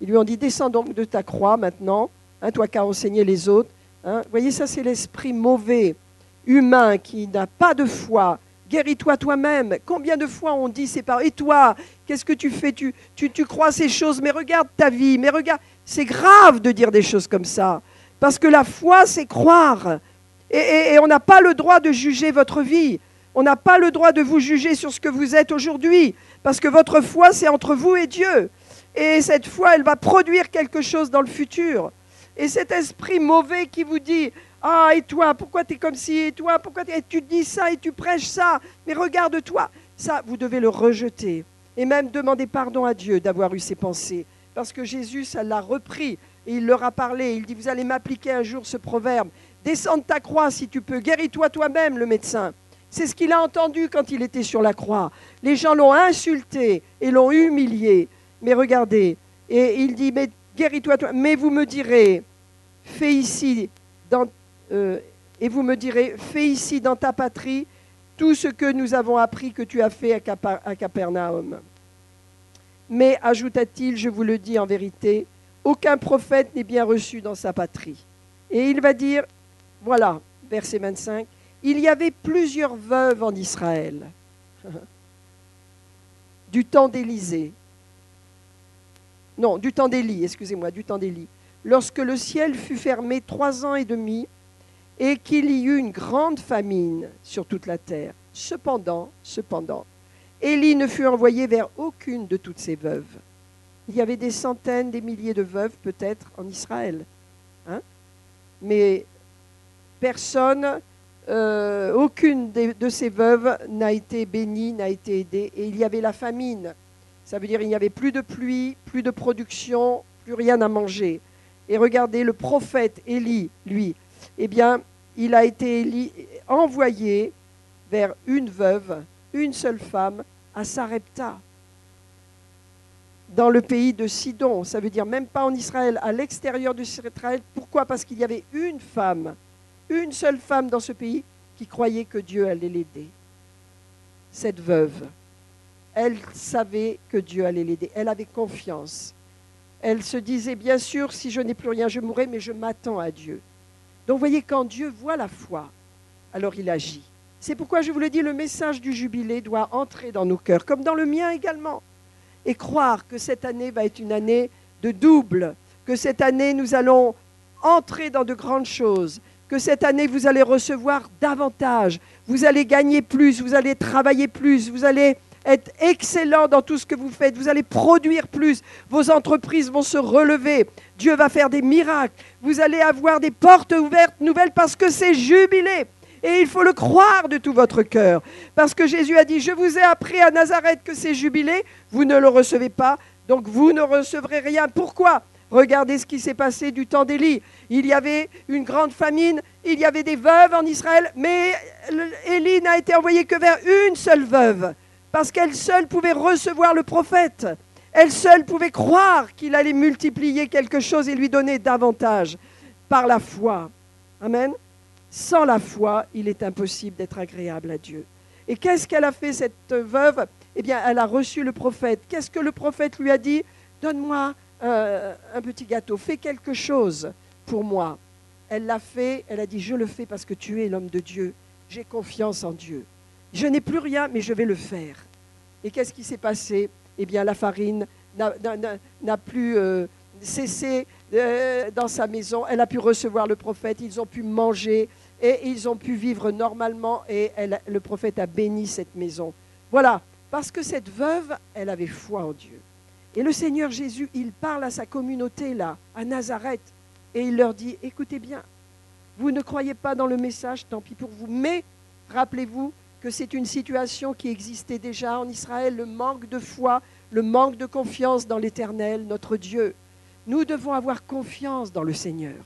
Ils lui ont dit, descends donc de ta croix maintenant, hein, toi qui as enseigné les autres. Hein. Vous voyez, ça c'est l'esprit mauvais, humain, qui n'a pas de foi. Guéris-toi toi-même. Combien de fois on dit, c'est pas... Et toi, qu'est-ce que tu fais? Tu crois ces choses, mais regarde ta vie, mais regarde... C'est grave de dire des choses comme ça, parce que la foi, c'est croire. Et on n'a pas le droit de juger votre vie. On n'a pas le droit de vous juger sur ce que vous êtes aujourd'hui, parce que votre foi, c'est entre vous et Dieu. Et cette foi, elle va produire quelque chose dans le futur. Et cet esprit mauvais qui vous dit, ah, et toi, pourquoi tu es comme ci, et toi, pourquoi tu dis ça et tu prêches ça, mais regarde-toi. Ça, vous devez le rejeter. et même demander pardon à Dieu d'avoir eu ces pensées. Parce que Jésus, ça l'a repris et il leur a parlé. Il dit, vous allez m'appliquer un jour ce proverbe. Descends de ta croix si tu peux, guéris-toi toi-même, le médecin. C'est ce qu'il a entendu quand il était sur la croix. Les gens l'ont insulté et l'ont humilié. Mais regardez, et il dit, mais guéris-toi toi. Mais vous me direz, fais ici et vous me direz, fais ici dans ta patrie tout ce que nous avons appris que tu as fait à Capernaum. Mais, ajouta-t-il, je vous le dis en vérité, aucun prophète n'est bien reçu dans sa patrie. Et il va dire, voilà, verset 25, il y avait plusieurs veuves en Israël, du temps d'Élisée. Non, du temps d'Élie, excusez-moi, du temps d'Élie. Lorsque le ciel fut fermé 3 ans et demi, et qu'il y eut une grande famine sur toute la terre. Cependant, Élie ne fut envoyé vers aucune de toutes ces veuves. Il y avait des centaines, des milliers de veuves peut-être en Israël. Hein? Mais personne, aucune de ces veuves n'a été bénie, n'a été aidée. Et il y avait la famine. Ça veut dire qu'il n'y avait plus de pluie, plus de production, plus rien à manger. Et regardez, le prophète Élie, lui, eh bien, il a été envoyé vers une veuve, une seule femme, à Sarepta, dans le pays de Sidon. Ça veut dire même pas en Israël, à l'extérieur d'Israël. Pourquoi? Parce qu'il y avait une femme, une seule femme dans ce pays qui croyait que Dieu allait l'aider. Cette veuve, elle savait que Dieu allait l'aider. Elle avait confiance. Elle se disait, bien sûr, si je n'ai plus rien, je mourrai, mais je m'attends à Dieu. Donc, vous voyez, quand Dieu voit la foi, alors il agit. C'est pourquoi je vous le dis, le message du jubilé doit entrer dans nos cœurs, comme dans le mien également. Et croire que cette année va être une année de double, que cette année nous allons entrer dans de grandes choses, que cette année vous allez recevoir davantage, vous allez gagner plus, vous allez travailler plus, vous allez être excellent dans tout ce que vous faites, vous allez produire plus, vos entreprises vont se relever, Dieu va faire des miracles, vous allez avoir des portes ouvertes nouvelles parce que c'est jubilé. Et il faut le croire de tout votre cœur. Parce que Jésus a dit, je vous ai appris à Nazareth que c'est jubilé, vous ne le recevez pas, donc vous ne recevrez rien. Pourquoi? Regardez ce qui s'est passé du temps d'Élie. Il y avait une grande famine, il y avait des veuves en Israël, mais Élie n'a été envoyé que vers une seule veuve, parce qu'elle seule pouvait recevoir le prophète. Elle seule pouvait croire qu'il allait multiplier quelque chose et lui donner davantage par la foi. Amen. Sans la foi, il est impossible d'être agréable à Dieu. Et qu'est-ce qu'elle a fait, cette veuve? Eh bien, elle a reçu le prophète. Qu'est-ce que le prophète lui a dit? Donne-moi un petit gâteau, fais quelque chose pour moi. Elle l'a fait, elle a dit, je le fais parce que tu es l'homme de Dieu. J'ai confiance en Dieu. Je n'ai plus rien, mais je vais le faire. Et qu'est-ce qui s'est passé? Eh bien, la farine n'a plus cessé dans sa maison. Elle a pu recevoir le prophète, ils ont pu manger et ils ont pu vivre normalement. Et le prophète a béni cette maison. Voilà, parce que cette veuve, elle avait foi en Dieu. Et le Seigneur Jésus, il parle à sa communauté là, à Nazareth, et il leur dit, écoutez bien, vous ne croyez pas dans le message, tant pis pour vous, mais rappelez-vous que c'est une situation qui existait déjà en Israël, le manque de foi, le manque de confiance dans l'Éternel, notre Dieu. Nous devons avoir confiance dans le Seigneur.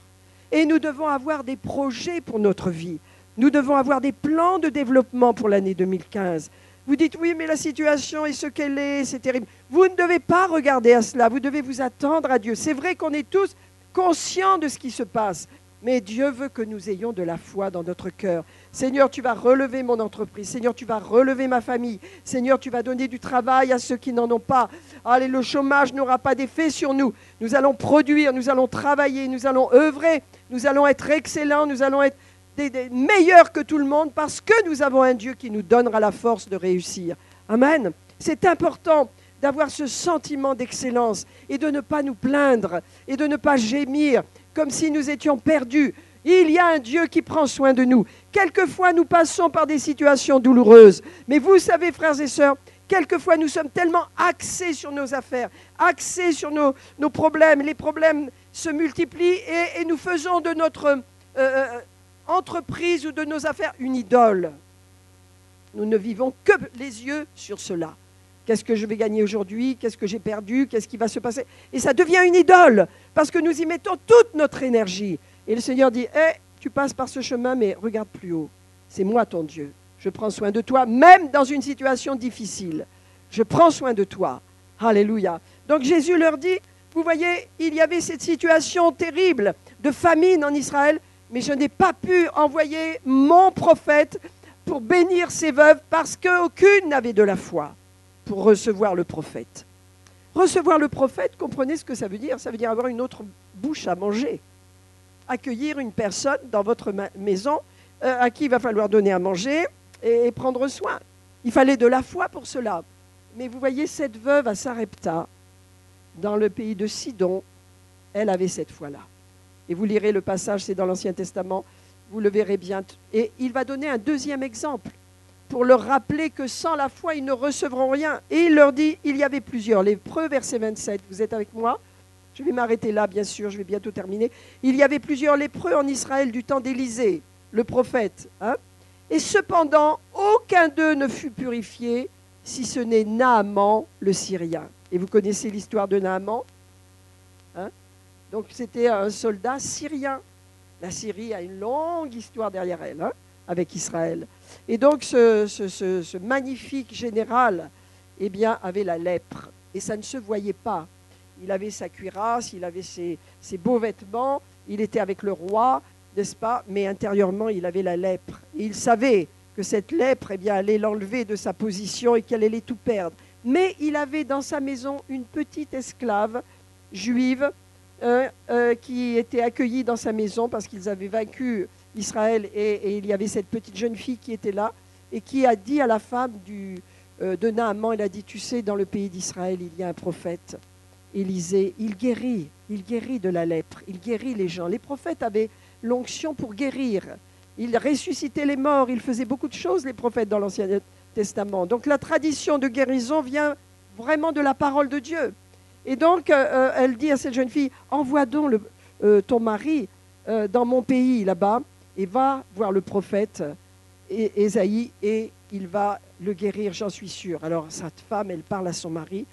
Et nous devons avoir des projets pour notre vie. Nous devons avoir des plans de développement pour l'année 2015. Vous dites, oui, mais la situation est ce qu'elle est, c'est terrible. Vous ne devez pas regarder à cela, vous devez vous attendre à Dieu. C'est vrai qu'on est tous conscients de ce qui se passe, mais Dieu veut que nous ayons de la foi dans notre cœur. Seigneur, tu vas relever mon entreprise. Seigneur, tu vas relever ma famille. Seigneur, tu vas donner du travail à ceux qui n'en ont pas. Allez, le chômage n'aura pas d'effet sur nous. Nous allons produire, nous allons travailler, nous allons œuvrer, nous allons être excellents, nous allons être des meilleurs que tout le monde parce que nous avons un Dieu qui nous donnera la force de réussir. Amen. C'est important d'avoir ce sentiment d'excellence et de ne pas nous plaindre et de ne pas gémir comme si nous étions perdus. Il y a un Dieu qui prend soin de nous. Quelquefois, nous passons par des situations douloureuses. Mais vous savez, frères et sœurs, quelquefois, nous sommes tellement axés sur nos affaires, axés sur nos problèmes. Les problèmes se multiplient et nous faisons de notre entreprise ou de nos affaires une idole. Nous ne vivons que les yeux sur cela. Qu'est-ce que je vais gagner aujourd'hui? Qu'est-ce que j'ai perdu? Qu'est-ce qui va se passer? Et ça devient une idole, parce que nous y mettons toute notre énergie. Et le Seigneur dit, tu passes par ce chemin, mais regarde plus haut. C'est moi ton Dieu. Je prends soin de toi, même dans une situation difficile. Je prends soin de toi. Alléluia. Donc Jésus leur dit, vous voyez, il y avait cette situation terrible de famine en Israël, mais je n'ai pas pu envoyer mon prophète pour bénir ces veuves parce qu'aucune n'avait de la foi pour recevoir le prophète. Recevoir le prophète, comprenez ce que ça veut dire? Ça veut dire avoir une autre bouche à manger. Accueillir une personne dans votre maison à qui il va falloir donner à manger et prendre soin. Il fallait de la foi pour cela. Mais vous voyez, cette veuve à Sarepta, dans le pays de Sidon, elle avait cette foi-là. Et vous lirez le passage, c'est dans l'Ancien Testament, vous le verrez bien. Et il va donner un deuxième exemple pour leur rappeler que sans la foi, ils ne recevront rien. Et il leur dit, il y avait plusieurs lépreux, verset 27, vous êtes avec moi? Je vais m'arrêter là, bien sûr, je vais bientôt terminer. Il y avait plusieurs lépreux en Israël du temps d'Élisée, le prophète. Et cependant, aucun d'eux ne fut purifié, si ce n'est Naaman, le Syrien. Et vous connaissez l'histoire de Naaman? Donc c'était un soldat syrien. La Syrie a une longue histoire derrière elle, avec Israël. Et donc ce magnifique général, eh bien, avait la lèpre. Et ça ne se voyait pas. Il avait sa cuirasse, il avait ses beaux vêtements, il était avec le roi, n'est-ce pas? Mais intérieurement, il avait la lèpre. Et il savait que cette lèpre, eh bien, allait l'enlever de sa position et qu'elle allait tout perdre. Mais il avait dans sa maison une petite esclave juive qui était accueillie dans sa maison parce qu'ils avaient vaincu Israël et il y avait cette petite jeune fille qui était là et qui a dit à la femme de Naaman, elle a dit, tu sais, dans le pays d'Israël, il y a un prophète, Élisée, il guérit de la lèpre, il guérit les gens. Les prophètes avaient l'onction pour guérir. Ils ressuscitaient les morts, ils faisaient beaucoup de choses, les prophètes, dans l'Ancien Testament. Donc la tradition de guérison vient vraiment de la parole de Dieu. Et donc, elle dit à cette jeune fille, envoie donc ton mari dans mon pays, là-bas, et va voir le prophète Ésaïe, et il va le guérir, j'en suis sûre. Alors, cette femme, elle parle à son mari,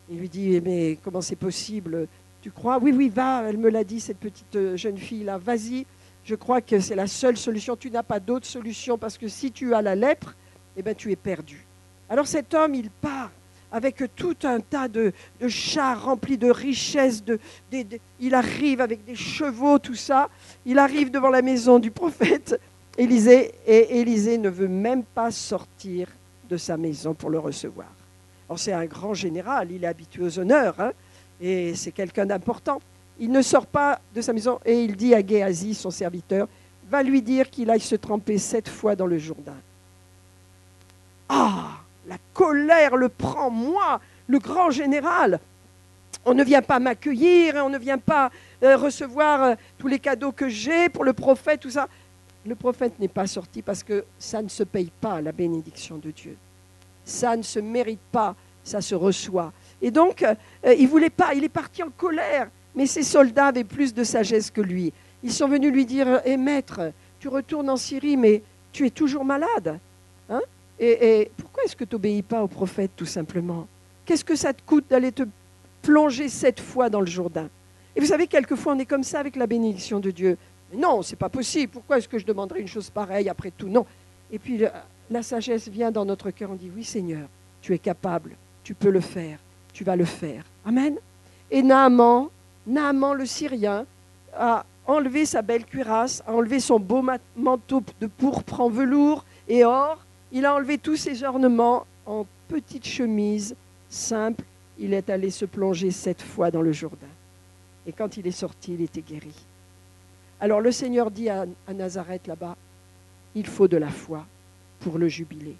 et lui dit, mais comment c'est possible? Tu crois? Oui, oui, va, elle me l'a dit, cette petite jeune fille-là, vas-y, je crois que c'est la seule solution, tu n'as pas d'autre solution, parce que si tu as la lèpre, eh bien, tu es perdu. Alors cet homme, il part avec tout un tas de chars remplis de richesses, il arrive avec des chevaux, tout ça, il arrive devant la maison du prophète Élisée, et Élisée ne veut même pas sortir de sa maison pour le recevoir. Alors c'est un grand général, il est habitué aux honneurs, et c'est quelqu'un d'important. Il ne sort pas de sa maison et il dit à Géasi, son serviteur, va lui dire qu'il aille se tremper 7 fois dans le Jourdain. Ah, la colère le prend, moi, le grand général. On ne vient pas m'accueillir, on ne vient pas recevoir tous les cadeaux que j'ai pour le prophète, tout ça. Le prophète n'est pas sorti parce que ça ne se paye pas, la bénédiction de Dieu. Ça ne se mérite pas, ça se reçoit. Et donc, il ne voulait pas, il est parti en colère. Mais ses soldats avaient plus de sagesse que lui. Ils sont venus lui dire, maître, tu retournes en Syrie, mais tu es toujours malade. Et pourquoi est-ce que tu n'obéis pas au prophète, tout simplement? Qu'est-ce que ça te coûte d'aller te plonger 7 fois dans le Jourdain? Et vous savez, quelquefois, on est comme ça avec la bénédiction de Dieu. Mais non, ce n'est pas possible. Pourquoi est-ce que je demanderais une chose pareille après tout? Non. Et puis, la sagesse vient dans notre cœur. On dit, oui, Seigneur, tu es capable. Tu peux le faire. Tu vas le faire. Amen. Et Naaman le Syrien, a enlevé sa belle cuirasse, a enlevé son beau manteau de pourpre en velours et or. Il a enlevé tous ses ornements en petite chemise simple. Il est allé se plonger 7 fois dans le Jourdain. Et quand il est sorti, il était guéri. Alors le Seigneur dit à Nazareth là-bas, il faut de la foi pour le jubilé.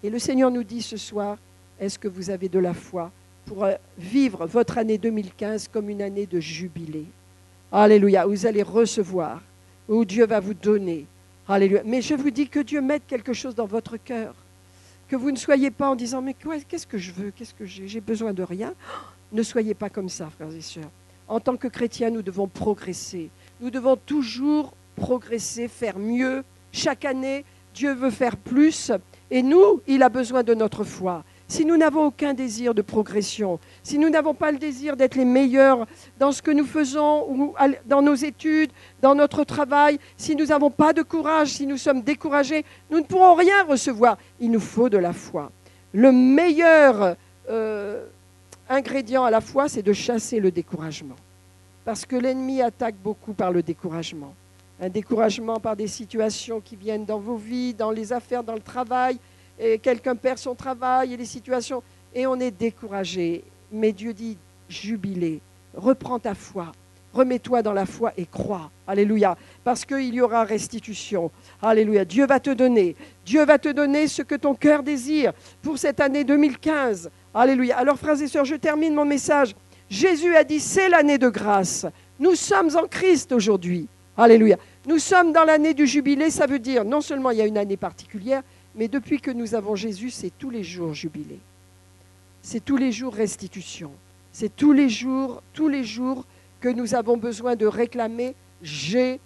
Et le Seigneur nous dit ce soir, est-ce que vous avez de la foi pour vivre votre année 2015 comme une année de jubilé? Alléluia, vous allez recevoir, où Dieu va vous donner. Alléluia. Mais je vous dis que Dieu mette quelque chose dans votre cœur. Que vous ne soyez pas en disant, mais qu'est-ce que je veux? Qu'est-ce que j'ai besoin de rien? Ne soyez pas comme ça, frères et sœurs. En tant que chrétiens, nous devons progresser. Nous devons toujours progresser, faire mieux. Chaque année, Dieu veut faire plus. Et nous, il a besoin de notre foi. si nous n'avons aucun désir de progression, si nous n'avons pas le désir d'être les meilleurs dans ce que nous faisons, ou dans nos études, dans notre travail, si nous n'avons pas de courage, si nous sommes découragés, nous ne pourrons rien recevoir. Il nous faut de la foi. Le meilleur ingrédient à la foi, c'est de chasser le découragement. Parce que l'ennemi attaque beaucoup par le découragement. Un découragement par des situations qui viennent dans vos vies, dans les affaires, dans le travail, et quelqu'un perd son travail et les situations, et on est découragé. Mais Dieu dit, jubilé, reprends ta foi, remets-toi dans la foi et crois. Alléluia. Parce qu'il y aura restitution. Alléluia. Dieu va te donner ce que ton cœur désire pour cette année 2015. Alléluia. Alors frères et sœurs, je termine mon message. Jésus a dit, c'est l'année de grâce. Nous sommes en Christ aujourd'hui. Alléluia. Nous sommes dans l'année du jubilé, ça veut dire non seulement il y a une année particulière, mais depuis que nous avons Jésus, c'est tous les jours jubilé. C'est tous les jours restitution. C'est tous les jours que nous avons besoin de réclamer. Je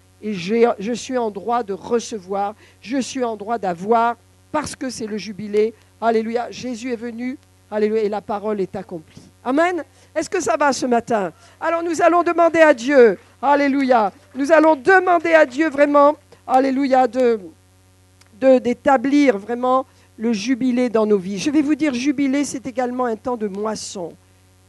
suis en droit de recevoir, je suis en droit d'avoir, parce que c'est le jubilé. Alléluia. Jésus est venu, alléluia, et la parole est accomplie. Amen. Est-ce que ça va ce matin? Alors nous allons demander à Dieu, alléluia, nous allons demander à Dieu vraiment, alléluia, d'établir vraiment le jubilé dans nos vies. Je vais vous dire, jubilé, c'est également un temps de moisson.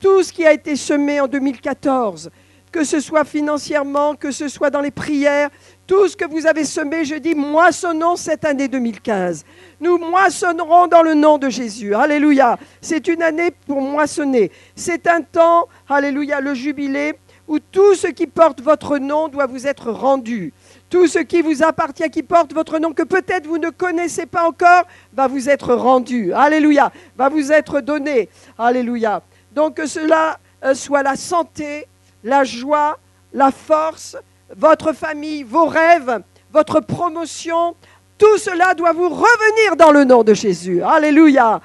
Tout ce qui a été semé en 2014, que ce soit financièrement, que ce soit dans les prières, tout ce que vous avez semé, je dis, moissonnons cette année 2015. Nous moissonnerons dans le nom de Jésus. Alléluia. C'est une année pour moissonner. C'est un temps, alléluia, le jubilé, où tout ce qui porte votre nom doit vous être rendu. Tout ce qui vous appartient, qui porte votre nom, que peut-être vous ne connaissez pas encore, va vous être rendu. Alléluia. Va vous être donné. Alléluia. Donc que cela soit la santé, la joie, la force, votre famille, vos rêves, votre promotion, tout cela doit vous revenir dans le nom de Jésus. Alléluia.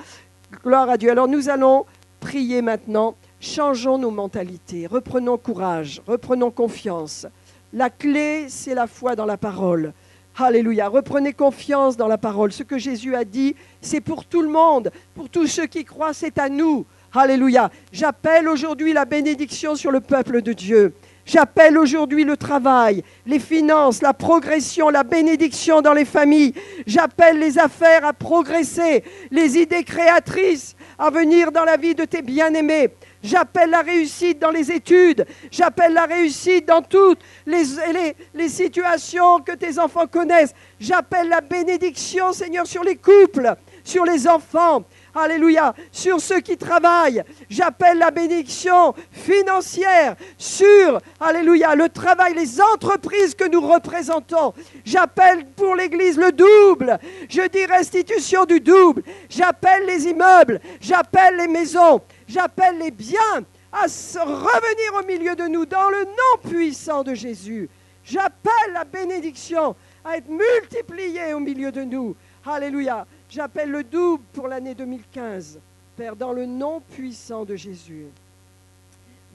Gloire à Dieu. Alors nous allons prier maintenant. Changeons nos mentalités. Reprenons courage. Reprenons confiance. La clé, c'est la foi dans la parole. Alléluia. Reprenez confiance dans la parole. Ce que Jésus a dit, c'est pour tout le monde. Pour tous ceux qui croient, c'est à nous. Alléluia. J'appelle aujourd'hui la bénédiction sur le peuple de Dieu. J'appelle aujourd'hui le travail, les finances, la progression, la bénédiction dans les familles. J'appelle les affaires à progresser, les idées créatrices à venir dans la vie de tes bien-aimés. J'appelle la réussite dans les études. J'appelle la réussite dans toutes les situations que tes enfants connaissent. J'appelle la bénédiction, Seigneur, sur les couples, sur les enfants. Alléluia, sur ceux qui travaillent. J'appelle la bénédiction financière sur, alléluia, le travail, les entreprises que nous représentons. J'appelle pour l'Église le double. Je dis restitution du double. J'appelle les immeubles, j'appelle les maisons, j'appelle les biens à se revenir au milieu de nous dans le nom puissant de Jésus. J'appelle la bénédiction à être multipliée au milieu de nous. Alléluia. J'appelle le double pour l'année 2015. Père, dans le nom puissant de Jésus.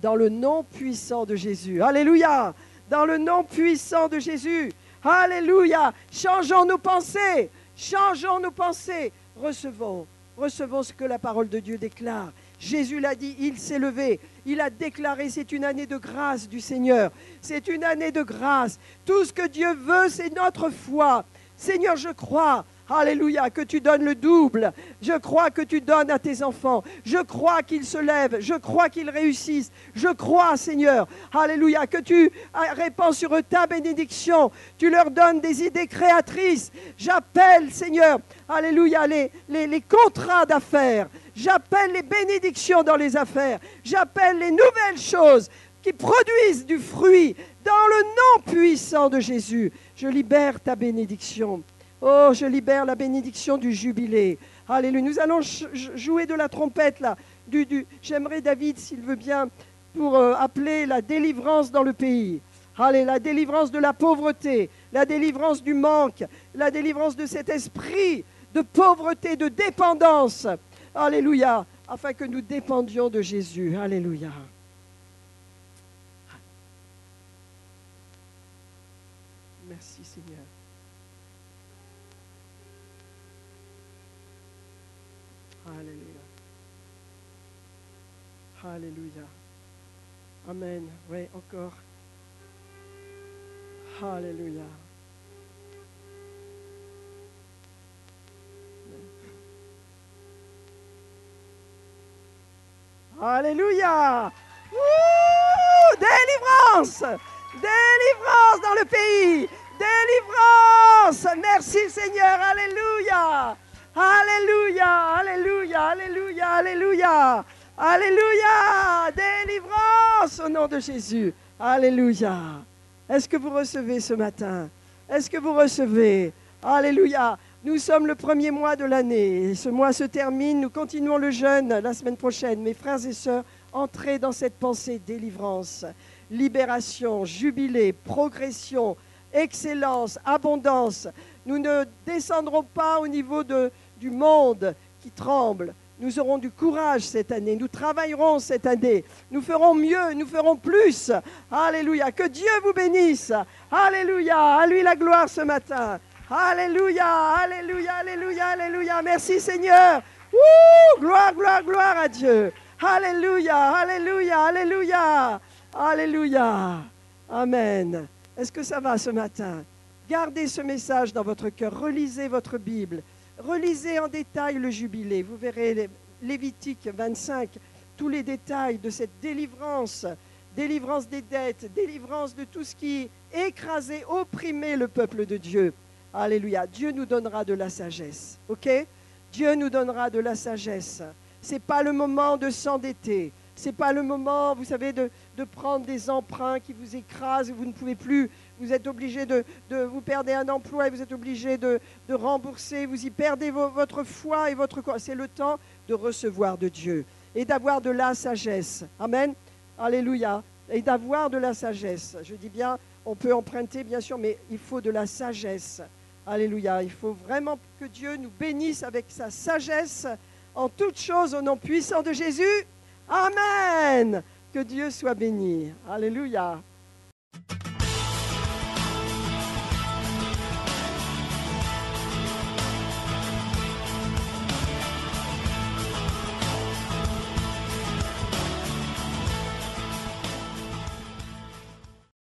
Dans le nom puissant de Jésus. Alléluia. Dans le nom puissant de Jésus. Alléluia. Changeons nos pensées. Changeons nos pensées. Recevons ce que la parole de Dieu déclare. Jésus l'a dit, il s'est levé. Il a déclaré, c'est une année de grâce du Seigneur. C'est une année de grâce. Tout ce que Dieu veut, c'est notre foi. Seigneur, je crois. Alléluia, que tu donnes le double. Je crois que tu donnes à tes enfants. Je crois qu'ils se lèvent. Je crois qu'ils réussissent. Je crois, Seigneur, alléluia, que tu répands sur eux ta bénédiction. Tu leur donnes des idées créatrices. J'appelle, Seigneur, alléluia, les contrats d'affaires. J'appelle les bénédictions dans les affaires. J'appelle les nouvelles choses qui produisent du fruit dans le nom puissant de Jésus. Je libère ta bénédiction. Oh, je libère la bénédiction du jubilé. Alléluia. Nous allons jouer de la trompette là. J'aimerais David, s'il veut bien, pour appeler la délivrance dans le pays. Allez, la délivrance de la pauvreté, la délivrance du manque, la délivrance de cet esprit de pauvreté, de dépendance. Alléluia. Afin que nous dépendions de Jésus. Alléluia. Merci Seigneur. Alléluia. Alléluia. Amen. Oui, encore. Alléluia. Alléluia. Ouh, délivrance. Délivrance dans le pays. Délivrance. Merci Seigneur. Alléluia. Alléluia. Alléluia. Alléluia. Alléluia. Alléluia. Délivrance au nom de Jésus. Alléluia. Est-ce que vous recevez ce matin? Est-ce que vous recevez? Alléluia. Nous sommes le premier mois de l'année. Ce mois se termine. Nous continuons le jeûne la semaine prochaine. Mes frères et sœurs, entrez dans cette pensée délivrance, libération, jubilé, progression, excellence, abondance. Nous ne descendrons pas au niveau du monde qui tremble. Nous aurons du courage cette année. Nous travaillerons cette année. Nous ferons mieux. Nous ferons plus. Alléluia. Que Dieu vous bénisse. Alléluia. À lui la gloire ce matin. Alléluia. Alléluia. Alléluia. Alléluia. Merci Seigneur. Ouh, gloire, gloire, gloire à Dieu. Alléluia. Alléluia. Alléluia. Alléluia. Amen. Est-ce que ça va ce matin? Gardez ce message dans votre cœur. Relisez votre Bible. Relisez en détail le jubilé. Vous verrez Lévitique 25, tous les détails de cette délivrance. Délivrance des dettes, délivrance de tout ce qui écrasait, opprimait le peuple de Dieu. Alléluia. Dieu nous donnera de la sagesse. Ok? Dieu nous donnera de la sagesse. Ce n'est pas le moment de s'endetter. Ce n'est pas le moment, vous savez, de prendre des emprunts qui vous écrasent, vous ne pouvez plus, vous êtes obligé vous perdez un emploi et vous êtes obligé de rembourser, vous y perdez votre foi et votre corps. C'est le temps de recevoir de Dieu et d'avoir de la sagesse. Amen. Alléluia. Et d'avoir de la sagesse. Je dis bien, on peut emprunter, bien sûr, mais il faut de la sagesse. Alléluia. Il faut vraiment que Dieu nous bénisse avec sa sagesse en toutes choses au nom puissant de Jésus. Amen. Que Dieu soit béni. Alléluia.